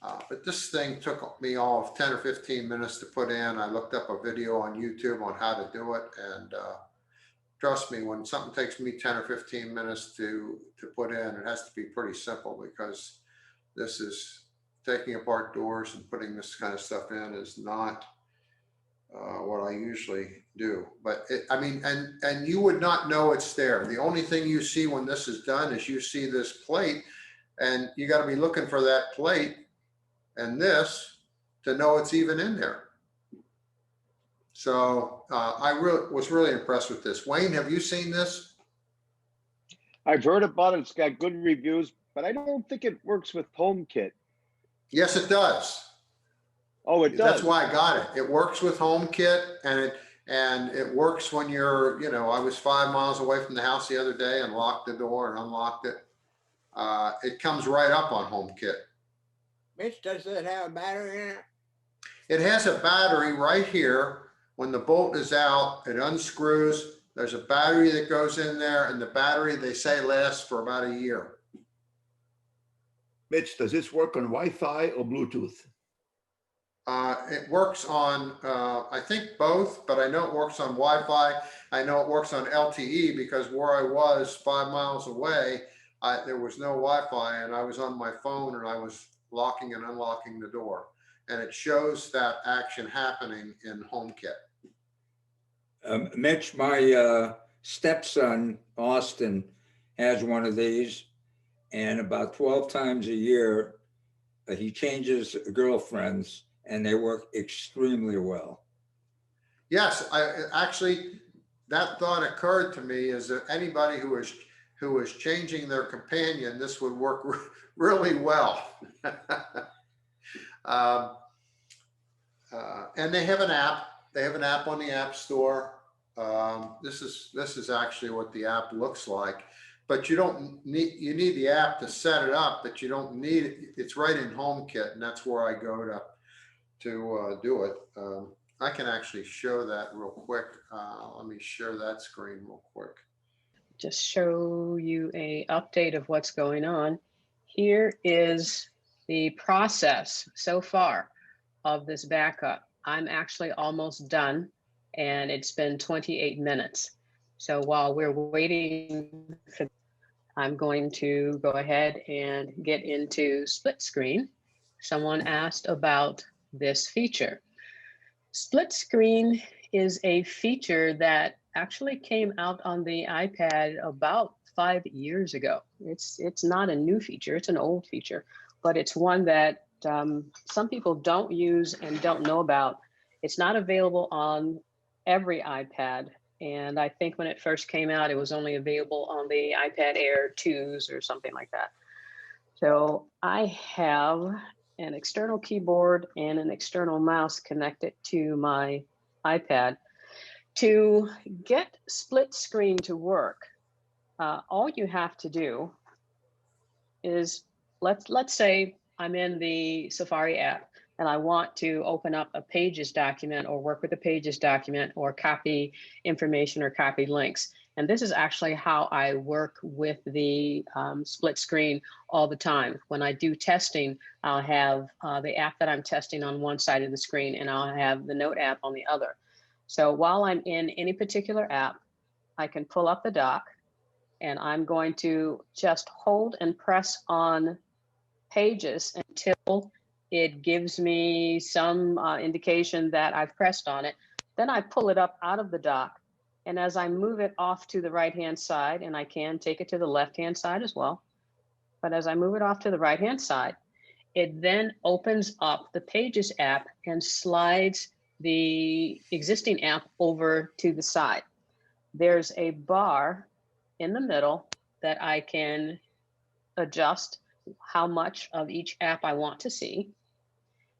But this thing took me all of 10 or 15 minutes to put in. I looked up a video on YouTube on how to do it. And trust me, when something takes me 10 or 15 minutes to put in, it has to be pretty simple, because this is taking apart doors and putting this kind of stuff in is not what I usually do. But I mean, and you would not know it's there. The only thing you see when this is done is you see this plate, and you got to be looking for that plate. and this to know it's even in there. So I was really impressed with this. Wayne, have you seen this? I've heard about it. It's got good reviews, but I don't think it works with HomeKit. Yes, it does. Oh, it does. That's why I got it. It works with HomeKit, and it works when you're, I was 5 miles away from the house the other day and locked the door and unlocked it. It comes right up on HomeKit. Mitch, does it have a battery in it? It has a battery right here. When the bolt is out, it unscrews. There's a battery that goes in there, and the battery, they say, lasts for about a year. Mitch, does this work on Wi-Fi or Bluetooth? It works on, I think both, but I know it works on Wi-Fi. I know it works on LTE because where I was 5 miles away, there was no Wi-Fi, and I was on my phone and I was locking and unlocking the door. And it shows that action happening in HomeKit. Mitch, my stepson, Austin, has one of these, and about 12 times a year, he changes girlfriends, and they work extremely well. Yes, actually, that thought occurred to me, is that anybody who is changing their companion, this would work really well. And they have an app. They have an app on the App Store. This is actually what the app looks like. But you need the app to set it up, but you don't need it. It's right in HomeKit, and that's where I go to do it. I can actually show that real quick. Let me share that screen real quick. Just show you a update of what's going on. Here is the process so far of this backup. I'm actually almost done, and it's been 28 minutes. So while we're waiting for, I'm going to go ahead and get into split screen. Someone asked about this feature. Split screen is a feature that actually came out on the iPad about 5 years ago. It's not a new feature, it's an old feature, but it's one that some people don't use and don't know about. It's not available on every iPad. And I think when it first came out, it was only available on the iPad Air 2s or something like that. So I have an external keyboard and an external mouse connected to my iPad. To get split screen to work, all you have to do is, let's say I'm in the Safari app and I want to open up a Pages document or work with a Pages document or copy information or copy links. And this is actually how I work with the split screen all the time. When I do testing, I'll have the app that I'm testing on one side of the screen and I'll have the Note app on the other. So while I'm in any particular app, I can pull up the dock and I'm going to just hold and press on Pages until it gives me some indication that I've pressed on it. Then I pull it up out of the dock. And as I move it off to the right-hand side, and I can take it to the left-hand side as well, but as I move it off to the right-hand side, it then opens up the Pages app and slides the existing app over to the side. There's a bar in the middle that I can adjust how much of each app I want to see.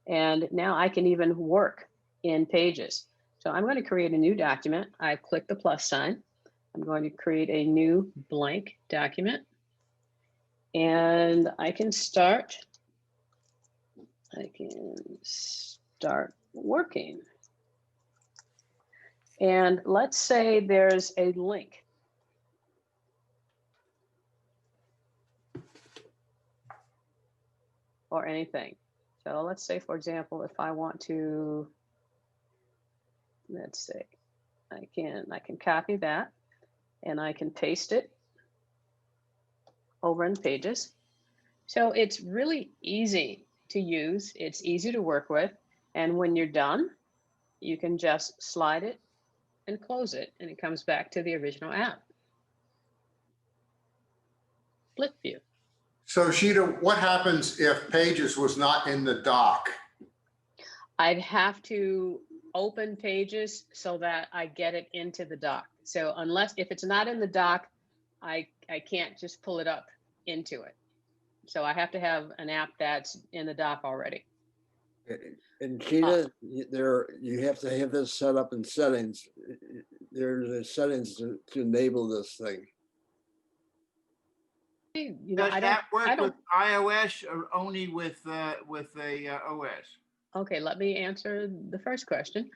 And now I can even work in Pages. So I'm going to create a new document. I click the plus sign. I'm going to create a new blank document. And I can start working. And let's say there's a link. Or anything. So let's say, for example, if I want to, let's say, I can copy that and I can paste it over in Pages. So it's really easy to use. It's easy to work with. And when you're done, you can just slide it and close it, and it comes back to the original app. Split view. So Sheeta, what happens if Pages was not in the dock? I'd have to open Pages so that I get it into the dock. So if it's not in the dock, I can't just pull it up into it. So I have to have an app that's in the dock already. And Cheetah, you have to have this set up in settings. There's settings to enable this thing. You know, Does that work with iOS or only with a OS? Okay, let me answer the first question.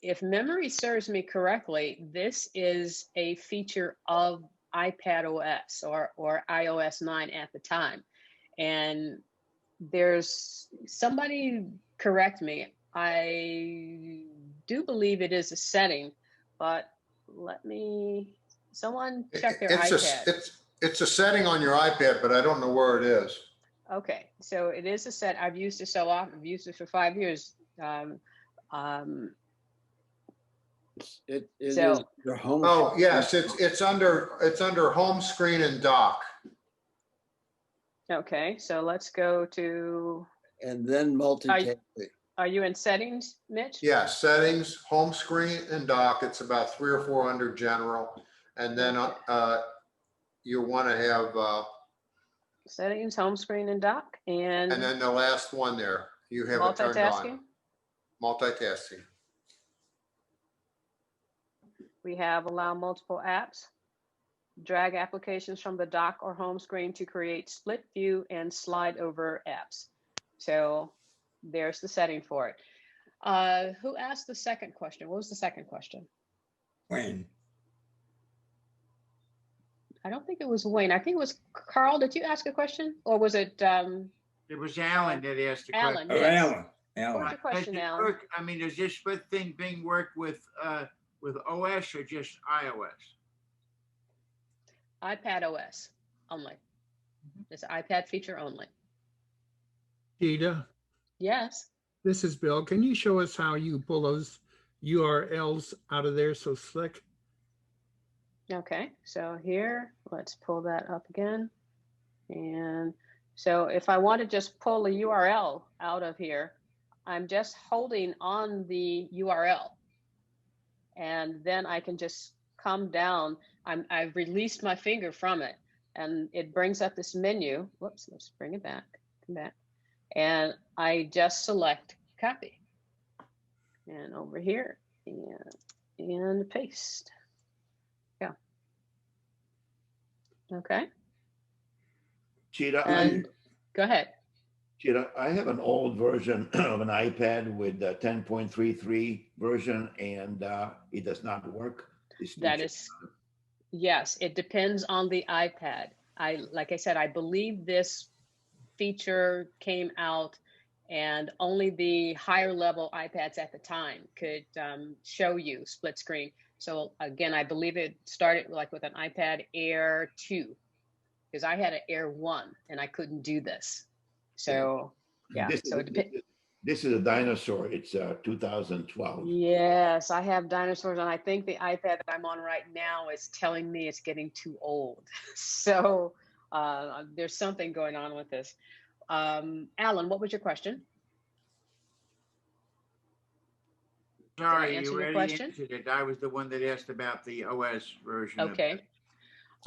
If memory serves me correctly, this is a feature of iPad OS or iOS 9 at the time. And there's somebody correct me. I do believe it is a setting, but someone check their iPad. It's a setting on your iPad, but I don't know where it is. Okay, so it is a set. I've used it so often. I've used it for 5 years. It is your home. Oh, yes, it's under home screen and dock. Okay, so let's go to. And then multitasking. Are you in settings, Mitch? Yeah, settings, home screen and dock. It's about 3 or 4 under general. And then you want to have settings, home screen and dock. And then the last one there, you have it turned on. Multitasking. We have allow multiple apps. Drag applications from the dock or home screen to create split view and slide over apps. So there's the setting for it. Who asked the second question? What was the second question? Wayne. I don't think it was Wayne. I think it was Carl. Did you ask a question? Or was it? It was Alan that asked the question. Alan, yes. Alan. What's your question, Alan? I mean, does this split thing being worked with OS or just iOS? iPad OS only. It's an iPad feature only. Gita, Yes. this is Bill. Can you show us how you pull those URLs out of there so slick? Okay, so here, let's pull that up again. And so if I want to just pull a URL out of here, I'm just holding on the URL. And then I can just come down. I've released my finger from it, and it brings up this menu. Whoops, let's bring it back. Come back. And I just select copy. And over here, and paste. Yeah. Okay. Cheetah, And go ahead. Cheetah, I have an old version of an iPad with the 10.33 version, and it does not work. Yes, it depends on the iPad. Like I said, I believe this feature came out and only the higher level iPads at the time could show you split screen. So again, I believe it started like with an iPad Air 2, because I had an Air 1 and I couldn't do this. So yeah, this is a dinosaur. It's 2012. Yes, I have dinosaurs, and I think the iPad that I'm on right now is telling me it's getting too old. So there's something going on with this. Alan, what was your question? Sorry, answer you your already question? answered it. I was the one that asked about the OS version. Okay.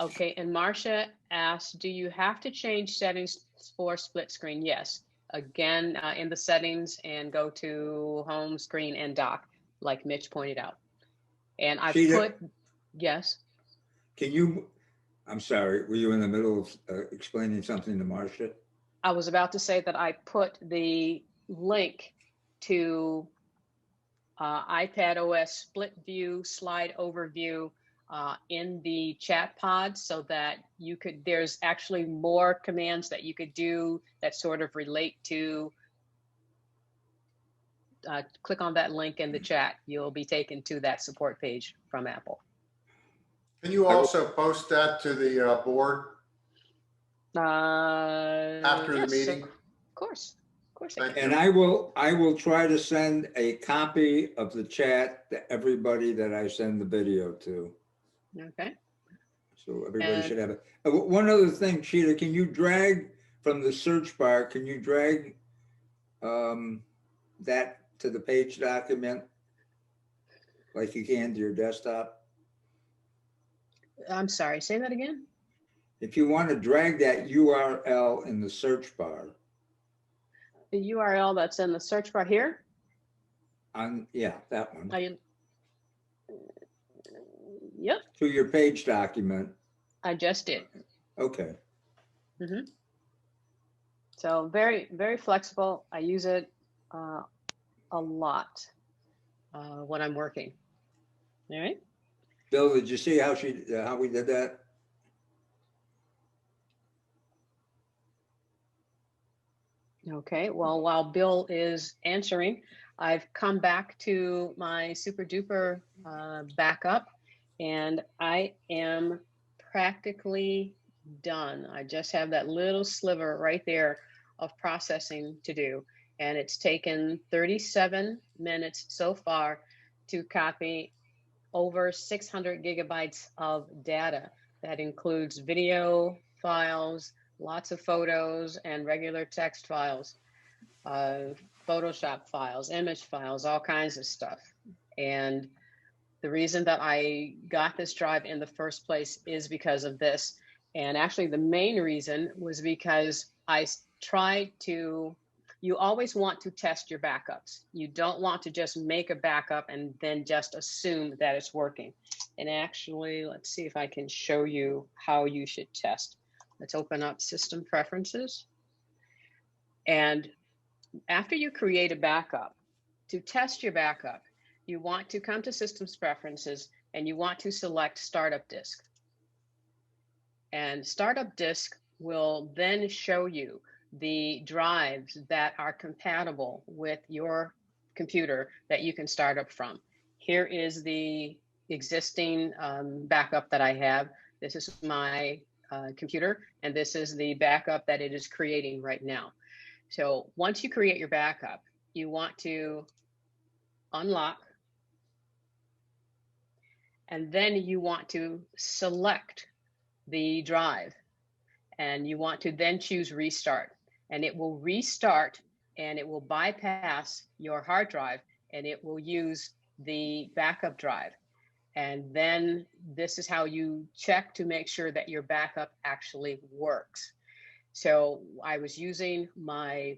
Okay, and Marcia asked, do you have to change settings for split screen? Yes. Again, in the settings, and go to home screen and dock, like Mitch pointed out. And I put, yes. I'm sorry, were you in the middle of explaining something to Marcia? I was about to say that I put the link to iPad OS split view, slide overview in the chat pod, so that there's actually more commands that you could do that sort of relate to. Click on that link in the chat. You'll be taken to that support page from Apple. Can you also post that to the board after the meeting? Of course. And I will try to send a copy of the chat to everybody that I send the video to. Okay. So everybody And- should have it. One other thing, Sheila, can you drag from the search bar, can you drag that to the page document? Like you can to your desktop? I'm sorry, say that again? If you want to drag that URL in the search bar The URL that's in the search bar here? yeah, that one, Yep, to your page document. I just did. Okay. So very, very flexible. I use it a lot when I'm working. All right. Bill, did you see how how we did that? Okay, well, while Bill is answering, I've come back to my super duper backup, and I am practically done. I just have that little sliver right there of processing to do, and it's taken 37 minutes so far to copy over 600 gigabytes of data. That includes video files, lots of photos, and regular text files, Photoshop files, image files, all kinds of stuff. And the reason that I got this drive in the first place is because of this. And actually the main reason was because I tried to, you always want to test your backups. You don't want to just make a backup and then just assume that it's working. And actually, let's see if I can show you how you should test. Let's open up System Preferences. And after you create a backup, to test your backup, you want to come to Systems Preferences and you want to select Startup Disk. And Startup Disk will then show you the drives that are compatible with your computer that you can start up from. Here is the existing backup that I have. This is my computer, and this is the backup that it is creating right now. So once you create your backup, you want to unlock, and then you want to select the drive, and you want to then choose restart, and it will restart and it will bypass your hard drive and it will use the backup drive. And then this is how you check to make sure that your backup actually works. So I was using my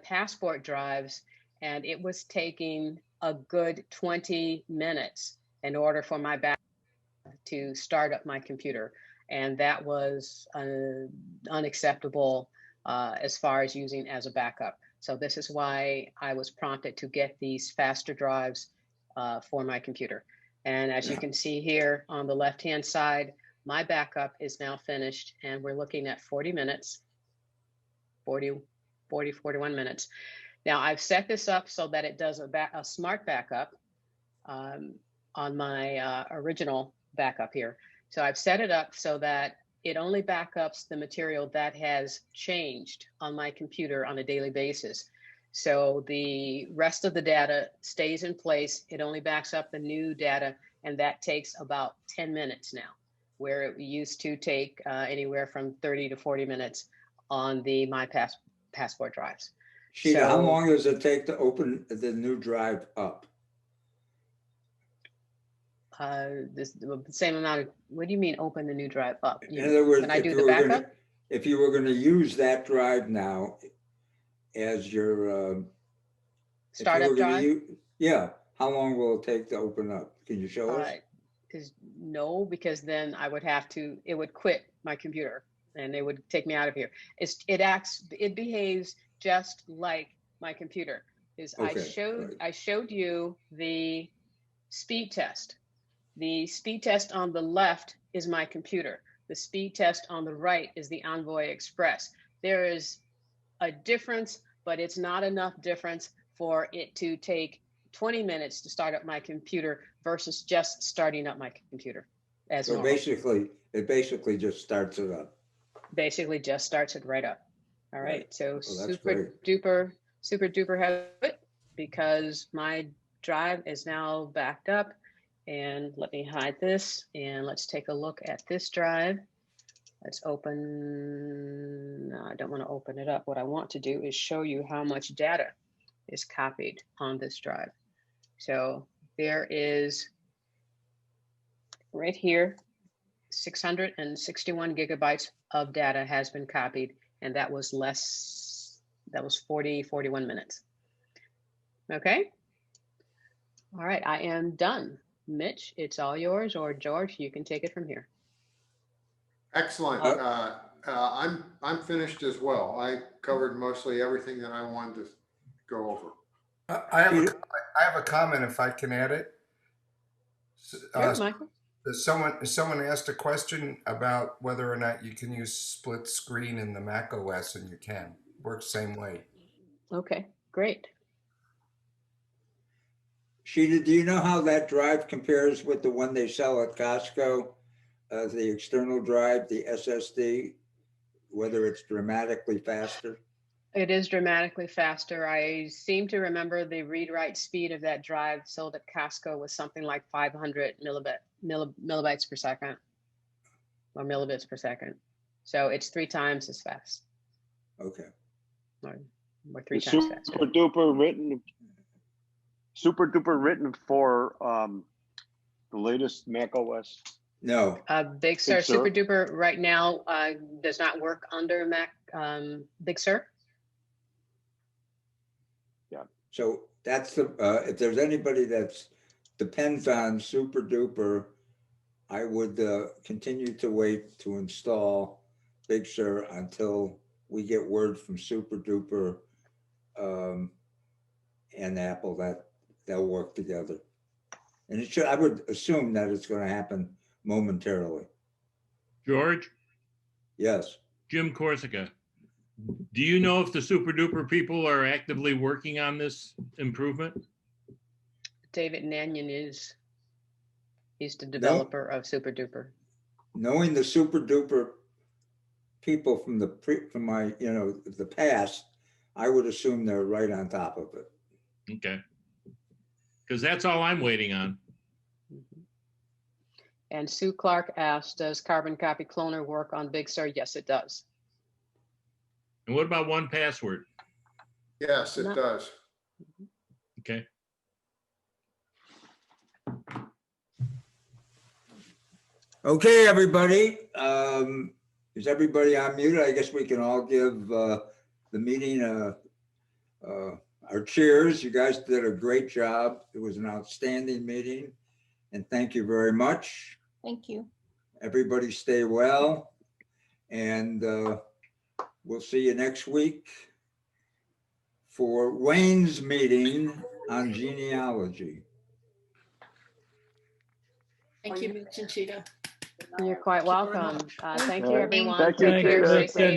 passport drives, and it was taking a good 20 minutes in order for my backup to start up my computer. And that was unacceptable as far as using as a backup. So this is why I was prompted to get these faster drives for my computer. And as you can see here on the left-hand side, my backup is now finished, and we're looking at 40 minutes, 41 minutes. Now I've set this up so that it does a smart backup on my original backup here. So I've set it up so that it only backups the material that has changed on my computer on a daily basis. So the rest of the data stays in place. It only backs up the new data, and that takes about 10 minutes now, where it used to take anywhere from 30 to 40 minutes on the passport drives. Sheila, So, how long does it take to open the new drive up? the same amount of, what do you mean open the new drive up? In other words, when I do the backup? if you were going to use that drive now as your Startup drive? Yeah, how long will it take to open up? Can you show us? No, because then I would have to, it would quit my computer and it would take me out of here. It behaves just like my computer. Okay, I showed you the speed test. The speed test on the left is my computer. The speed test on the right is the Envoy Express. There is a difference, but it's not enough difference for it to take 20 minutes to start up my computer versus just starting up my computer as So normal. it basically just starts it up. Basically just starts it right up. All right. So Well, that's super duper have it because my drive is now backed up, And let me hide this and let's take a look at this drive. Let's open, no, I don't want to open it up. What I want to do is show you how much data is copied on this drive. So there is right here, 661 gigabytes of data has been copied, and that was 41 minutes. Okay. All right, I am done. Mitch, it's all yours, or George, you can take it from here. Excellent. I'm finished as well. I covered mostly everything that I wanted to go over. I have a comment if I can add it. Sure, Michael. Someone asked a question about whether or not you can use split screen in the Mac OS, and you can. Works same way. Okay, great. Sheeta, do you know how that drive compares with the one they sell at Costco? The external drive, the SSD, whether it's dramatically faster? It is dramatically faster. I seem to remember the read-write speed of that drive sold at Costco was something like 500 millibytes per second, or millibits per second. So it's 3 times as fast. Okay. Or 3 times faster. Super duper written for the latest Mac OS. No. Big Sur Super Duper right now does not work under Mac Big Sur. Yeah. So that's the, if there's anybody that's depends on Super Duper, I would continue to wait to install Big Sur until we get word from Super Duper and Apple that they'll work together. And it should, I would assume that it's going to happen momentarily. George? Yes. Jim Corsica. Do you know if the Super Duper people are actively working on this improvement? David Nanyan is. He's the developer of Super Duper. Knowing the Super Duper people from my the past, I would assume they're right on top of it. Okay. Because that's all I'm waiting on. And Sue Clark asked, does Carbon Copy Cloner work on Big Sur? Yes, it does. And what about 1Password? Yes, it does. Okay. Okay, everybody. Is everybody on mute? I guess we can all give the meeting our cheers. You guys did a great job. It was an outstanding meeting. And thank you very much. Thank you. Everybody stay well. And we'll see you next week for Wayne's meeting on genealogy. Thank you, Mitch and Sheeta. You're quite welcome. Thank you, everyone. Thank you. Take care. Stay safe.